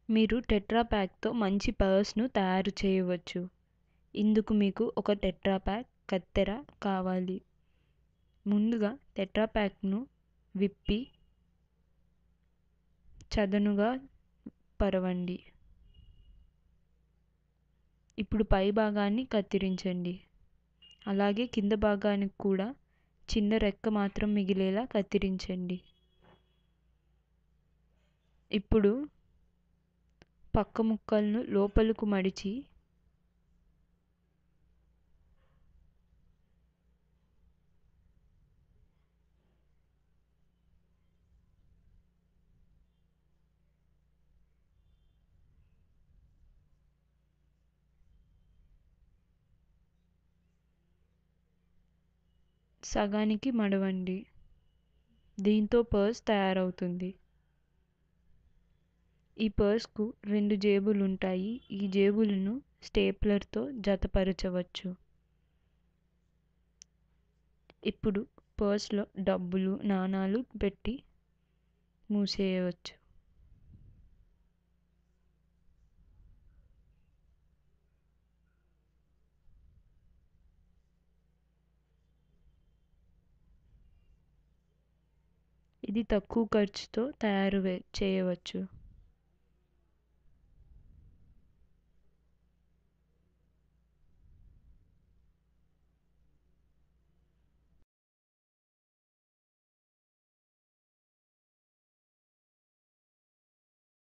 మీరు టెట్రా ప్యాక్తో మంచి పర్స్ను తయారు చేయవచ్చు. ఇందుకు మీకు ఒక టెట్రా ప్యాక్ కత్తెర కావాలి. ముందుగా టెట్రా ప్యాక్ను విప్పి చదునుగా పరవండి. ఇప్పుడు పై భాగాన్ని కత్తిరించండి. అలాగే కింద భాగానికి కూడా చిన్న రెక్క మాత్రం మిగిలేలా కత్తిరించండి. ఇప్పుడు పక్క ముక్కలను లోపలకు మడిచి సగానికి మడవండి. దీంతో పర్స్ తయారవుతుంది. ఈ పర్స్కు 2 జేబులు ఉంటాయి. ఈ జేబులను స్టేప్లర్తో జతపరచవచ్చు. ఇప్పుడు పర్స్లో డబ్బులు నాణాలు పెట్టి మూసేయవచ్చు. ఇది తక్కువ ఖర్చుతో చేయవచ్చు.